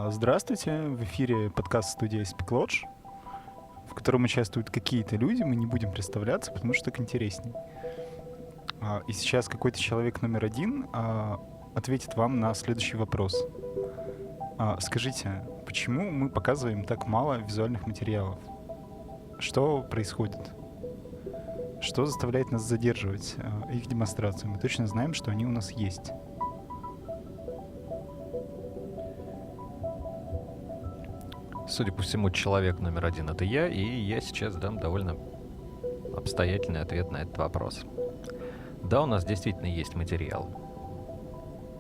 Здравствуйте, в эфире подкаст студии Speak Lodge, в котором участвуют какие-то люди, мы не будем представляться, потому что так интересней. И сейчас какой-то человек номер один ответит вам на следующий вопрос. Скажите, почему мы показываем так мало визуальных материалов? Что происходит? Что заставляет нас задерживать их демонстрацию? Мы точно знаем, что они у нас есть. Судя по всему, человек номер один — это я, и я сейчас дам довольно обстоятельный ответ на этот вопрос. Да, у нас действительно есть материал.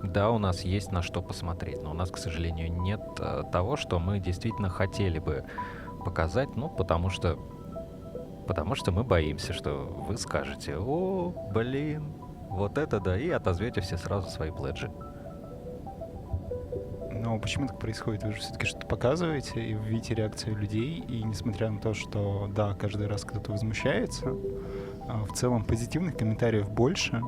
Да, у нас есть на что посмотреть, но у нас, к сожалению, нет того, что мы действительно хотели бы показать, потому что мы боимся, что вы скажете: «О, блин, вот это да», и отозвете все сразу свои пледжи. Но почему так происходит? Вы же все-таки что-то показываете, и вы видите реакцию людей, и несмотря на то, что, да, каждый раз кто-то возмущается, в целом позитивных комментариев больше,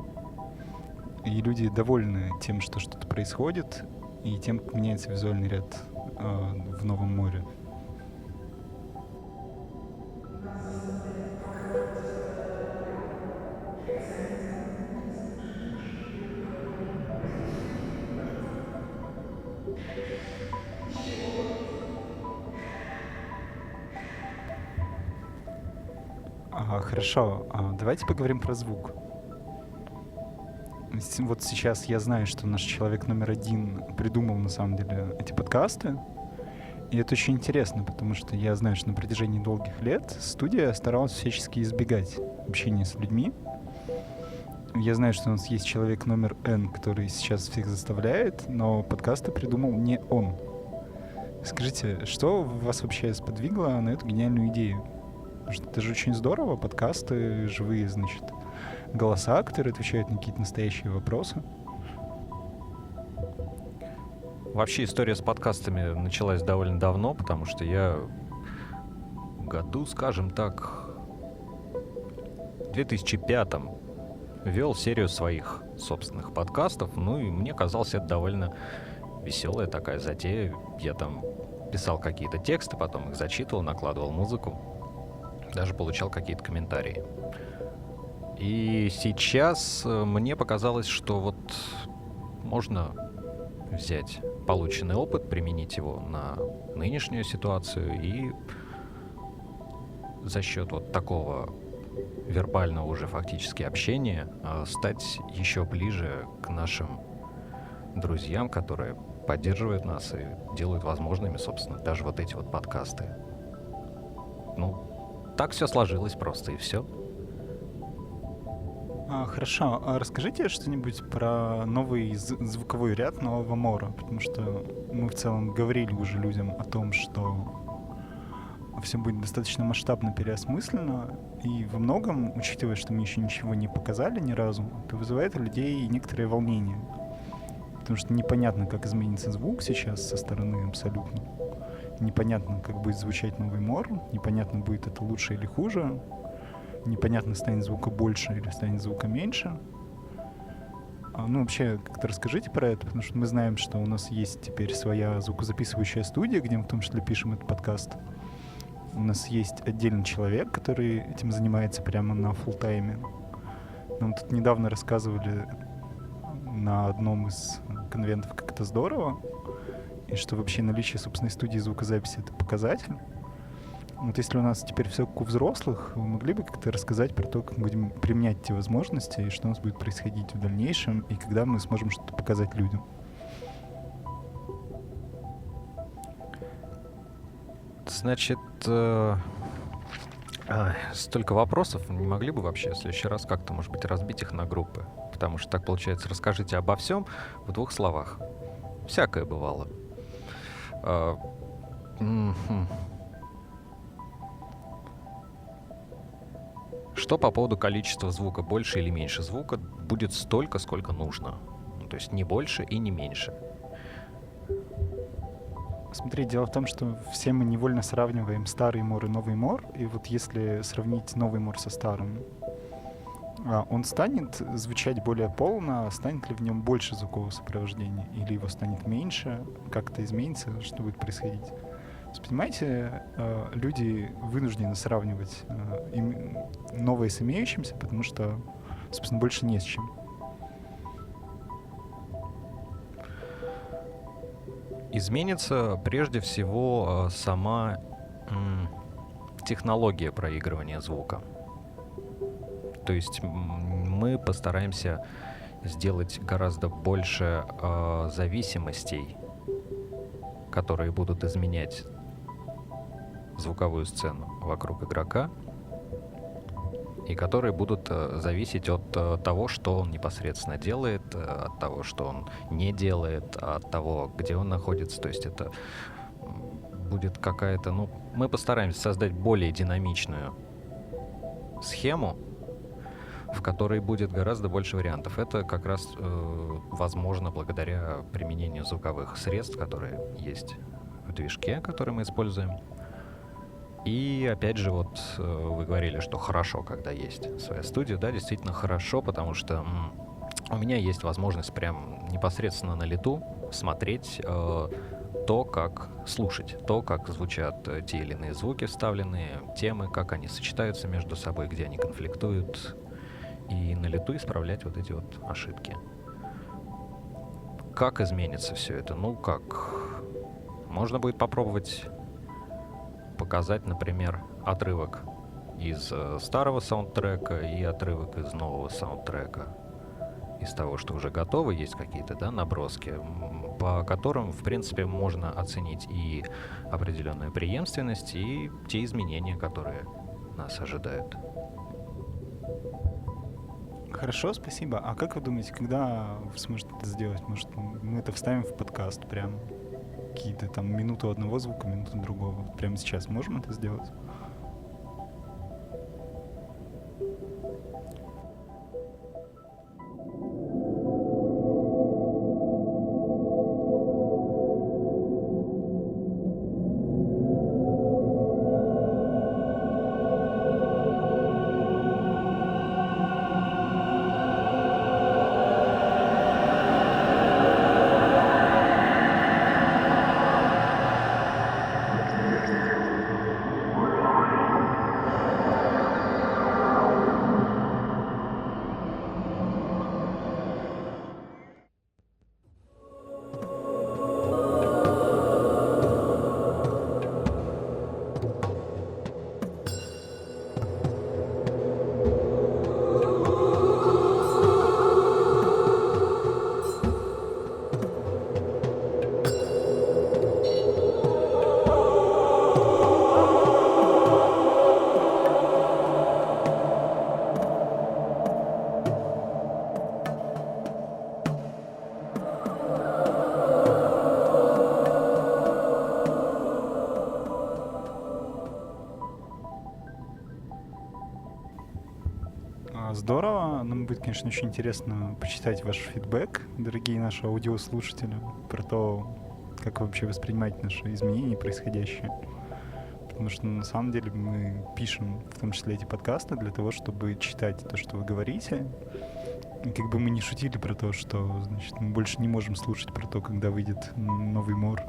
и люди довольны тем, что что-то происходит, и тем, как меняется визуальный ряд в Новом море. Хорошо, давайте поговорим про звук. Вот сейчас я знаю, что наш человек номер один придумал на самом деле эти подкасты, и это очень интересно, потому что я знаю, что на протяжении долгих лет студия старалась всячески избегать общения с людьми. Я знаю, что у нас есть человек номер N, который сейчас всех заставляет, но подкасты придумал не он. Скажите, что вас вообще сподвигло на эту гениальную идею? Потому что это же очень здорово, подкасты, живые, значит, голоса, которые отвечают на какие-то настоящие вопросы. Вообще история с подкастами началась довольно давно, потому что я году, скажем так, в 2005-м вел серию своих собственных подкастов, и мне казалось, это довольно веселая такая затея. Я там писал какие-то тексты, потом их зачитывал, накладывал музыку, даже получал какие-то комментарии. И сейчас мне показалось, что вот можно взять полученный опыт, применить его на нынешнюю ситуацию и за счет вот такого вербального уже фактически общения стать еще ближе к нашим друзьям, которые поддерживают нас и делают возможными, собственно, даже вот эти вот подкасты. Так все сложилось просто, и все. Хорошо, расскажите что-нибудь про новый звуковой ряд Нового Мора, потому что мы в целом говорили уже людям о том, что все будет достаточно масштабно переосмысленно, и во многом, учитывая, что мы еще ничего не показали ни разу, это вызывает у людей некоторое волнение, потому что непонятно, как изменится звук сейчас со стороны абсолютно, непонятно, как будет звучать Новый Мор, непонятно, будет это лучше или хуже, непонятно, станет звука больше или станет звука меньше. Вообще, как-то расскажите про это, потому что мы знаем, что у нас есть теперь своя звукозаписывающая студия, где мы в том числе пишем этот подкаст. У нас есть отдельный человек, который этим занимается прямо на фулл-тайме. Нам тут недавно рассказывали на одном из конвентов, как это здорово, и что вообще наличие собственной студии звукозаписи — это показатель. Вот если у нас теперь все как у взрослых, вы могли бы как-то рассказать про то, как мы будем применять эти возможности, и что у нас будет происходить в дальнейшем, и когда мы сможем что-то показать людям? Значит, столько вопросов. Не могли бы вообще в следующий раз как-то, может быть, разбить их на группы? Потому что так получается: расскажите обо всем в 2 словах. Всякое бывало. Что по поводу количества звука? Больше или меньше звука? Будет столько, сколько нужно. То есть не больше и не меньше. Смотри, дело в том, что все мы невольно сравниваем старый Мор и новый Мор, и вот если сравнить новый Мор со старым, Он станет звучать более полно, станет ли в нем больше звукового сопровождения, или его станет меньше, как-то изменится, что будет происходить? То есть, понимаете, люди вынуждены сравнивать новое с имеющимся, потому что, собственно, больше не с чем. Изменится прежде всего сама технология проигрывания звука. То есть мы постараемся сделать гораздо больше зависимостей, которые будут изменять звуковую сцену вокруг игрока, и которые будут зависеть от того, что он непосредственно делает, от того, что он не делает, от того, где он находится. То есть это будет какая-то... мы постараемся создать более динамичную схему, в которой будет гораздо больше вариантов. Это как раз возможно благодаря применению звуковых средств, которые есть в движке, который мы используем. И опять же, вы говорили, что хорошо, когда есть своя студия. Да, действительно хорошо, потому что у меня есть возможность прям непосредственно на лету смотреть то, как слушать, то, как звучат те или иные звуки вставленные, темы, как они сочетаются между собой, где они конфликтуют, и на лету исправлять вот эти вот ошибки. Как изменится все это? Можно будет попробовать показать, например, отрывок из старого саундтрека и отрывок из нового саундтрека. Из того, что уже готово, есть какие-то наброски, по которым, в принципе, можно оценить и определенную преемственность, и те изменения, которые нас ожидают. Хорошо, спасибо. А как вы думаете, когда вы сможете это сделать? Может, мы это вставим в подкаст прям? Какие-то там минуту одного звука, минуту другого. Прямо сейчас можем это сделать? Здорово. Нам будет, конечно, очень интересно почитать ваш фидбэк, дорогие наши аудиослушатели, про то, как вы вообще воспринимаете наши изменения происходящие. Потому что на самом деле мы пишем, в том числе, эти подкасты для того, чтобы читать то, что вы говорите. И как бы мы не шутили про то, что, значит, мы больше не можем слушать про то, когда выйдет новый мор,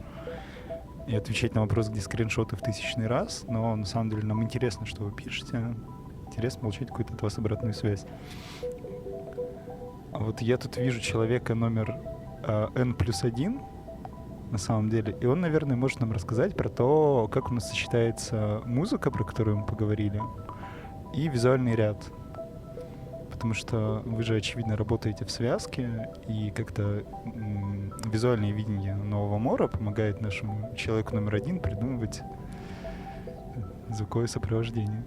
и отвечать на вопрос, где скриншоты в 1000-й раз. Но на самом деле нам интересно, что вы пишете. Интересно получить какую-то от вас обратную связь. А вот я тут вижу человека номер N+1, на самом деле, и он, наверное, может нам рассказать про то, как у нас сочетается музыка, про которую мы поговорили, и визуальный ряд. Потому что вы же, очевидно, работаете в связке, и как-то визуальное видение нового мора помогает нашему человеку номер 1 придумывать звуковое сопровождение.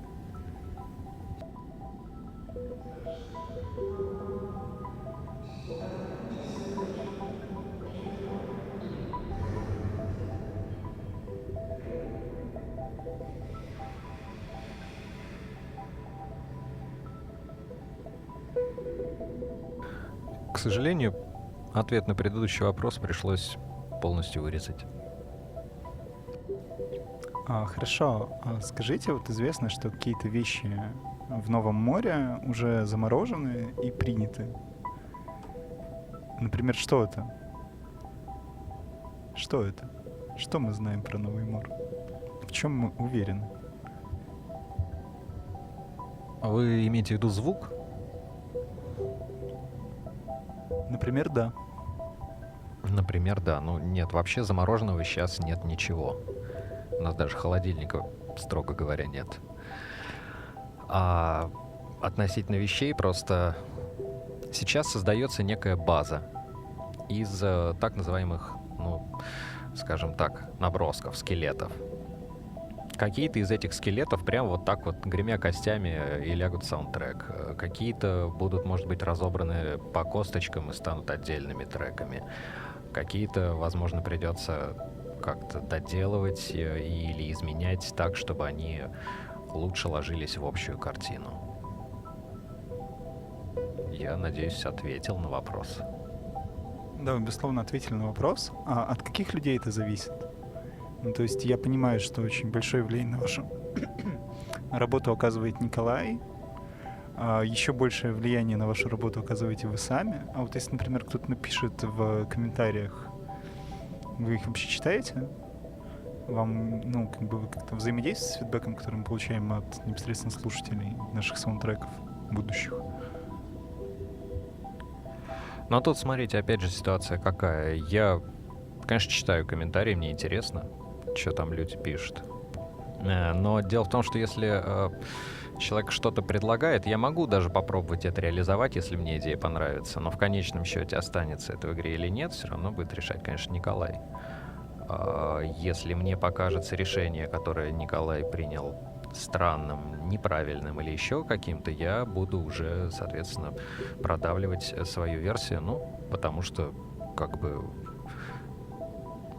К сожалению, ответ на предыдущий вопрос пришлось полностью вырезать. Хорошо. Скажите, вот известно, что какие-то вещи в Новом море уже заморожены и приняты. Например, что это? Что это? Что мы знаем про Новый Мор? В чем мы уверены? Вы имеете в виду звук? Например, да. Например, да. Ну, нет, вообще замороженного сейчас нет ничего. У нас даже холодильника, строго говоря, нет. А относительно вещей просто сейчас создается некая база из так называемых, ну, скажем так, набросков, скелетов. Какие-то из этих скелетов прям вот так вот, гремя костями, и лягут в саундтрек. Какие-то будут, может быть, разобраны по косточкам и станут отдельными треками. Какие-то, возможно, придется как-то доделывать или изменять так, чтобы они лучше ложились в общую картину. Я надеюсь, ответил на вопрос. Да, вы, безусловно, ответили на вопрос. А от каких людей это зависит? Ну, то есть я понимаю, что очень большое влияние на вашу работу оказывает Николай. Еще большее влияние на вашу работу оказываете вы сами. А вот если, например, кто-то напишет в комментариях, вы их вообще читаете? Вам, ну, как бы вы как-то взаимодействуете с фидбэком, который мы получаем от непосредственно слушателей наших саундтреков будущих? Но тут, смотрите, опять же, ситуация какая. Я, конечно, читаю комментарии, мне интересно, что там люди пишут. Но дело в том, что если человек что-то предлагает, я могу даже попробовать это реализовать, если мне идея понравится. Но в конечном счете, останется это в игре или нет, все равно будет решать, конечно, Николай. Если мне покажется решение, которое Николай принял странным, неправильным или еще каким-то, я буду уже, соответственно, продавливать свою версию, ну, потому что, как бы,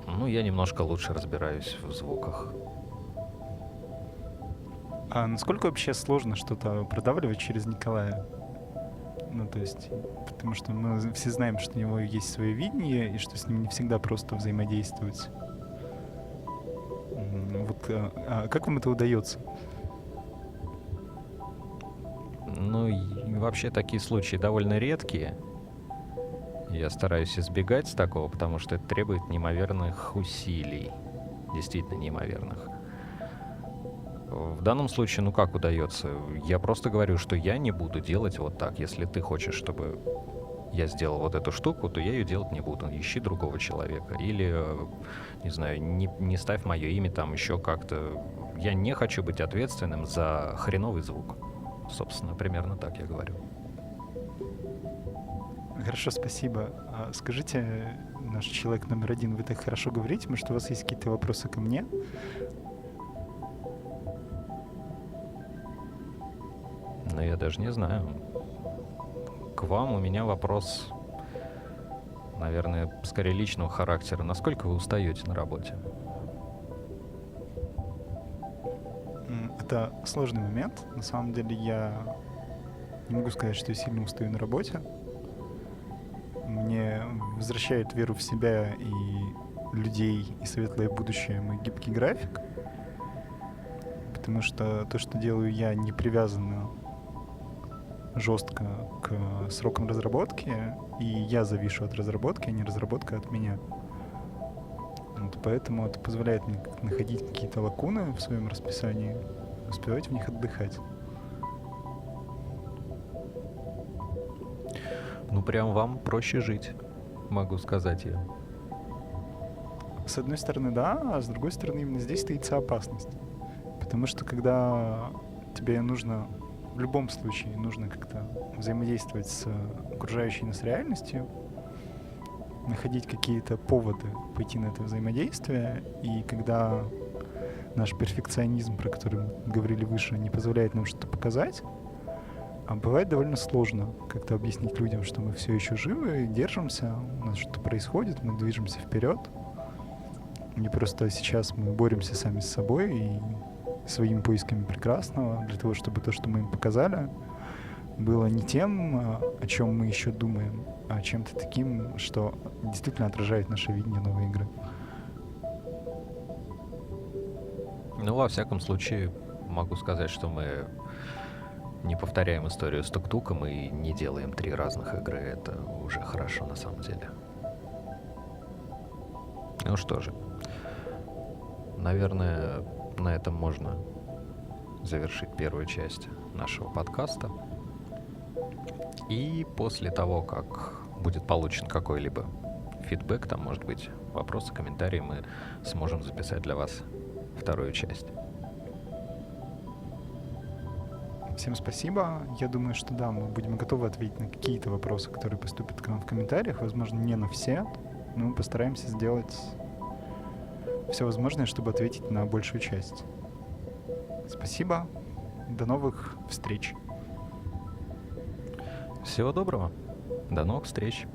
ну, я немножко лучше разбираюсь в звуках. А насколько вообще сложно что-то продавливать через Николая? Ну, то есть, потому что мы все знаем, что у него есть свое видение, и что с ним не всегда просто взаимодействовать. Вот, как вам это удается? Ну, и вообще такие случаи довольно редкие. Я стараюсь избегать такого, потому что это требует неимоверных усилий. Действительно неимоверных. В данном случае, ну как удается? Я просто говорю, что я не буду делать вот так. Если ты хочешь, чтобы я сделал вот эту штуку, то я ее делать не буду. Ищи другого человека. Или, не знаю, не ставь мое имя там еще как-то. Я не хочу быть ответственным за хреновый звук. Собственно, примерно так я говорю. Хорошо, спасибо. Скажите, наш человек номер один, вы так хорошо говорите, может, у вас есть какие-то вопросы ко мне? Ну, я даже не знаю. К вам у меня вопрос, наверное, скорее личного характера. Насколько вы устаете на работе? Это сложный момент. На самом деле я не могу сказать, что я сильно устаю на работе. Мне возвращает веру в себя и людей, и светлое будущее мой гибкий график. Потому что то, что делаю я, не привязано жестко к срокам разработки, и я завишу от разработки, а не разработка от меня. Вот поэтому это позволяет мне находить какие-то лакуны в своем расписании, успевать в них отдыхать. Ну, прям вам проще жить, могу сказать я. С одной стороны, да, а с другой стороны, именно здесь таится опасность. Потому что когда тебе нужно, в любом случае, нужно как-то взаимодействовать с окружающей нас реальностью, находить какие-то поводы пойти на это взаимодействие, и когда наш перфекционизм, про который мы говорили выше, не позволяет нам что-то показать, а бывает довольно сложно как-то объяснить людям, что мы все еще живы, держимся, у нас что-то происходит, мы движемся вперед. И просто сейчас мы боремся сами с собой и своими поисками прекрасного для того, чтобы то, что мы им показали, было не тем, о чем мы еще думаем, а чем-то таким, что действительно отражает наше видение новой игры. Ну, во всяком случае, могу сказать, что мы не повторяем историю с тук-туком и не делаем 3 разных игры. Это уже хорошо на самом деле. Ну что же, наверное, на этом можно завершить первую часть нашего подкаста. И после того, как будет получен какой-либо фидбэк, там, может быть, вопросы, комментарии, мы сможем записать для вас вторую часть. Всем спасибо. Я думаю, что да, мы будем готовы ответить на какие-то вопросы, которые поступят к нам в комментариях. Возможно, не на все, но мы постараемся сделать все возможное, чтобы ответить на большую часть. Спасибо. До новых встреч. Всего доброго. До новых встреч.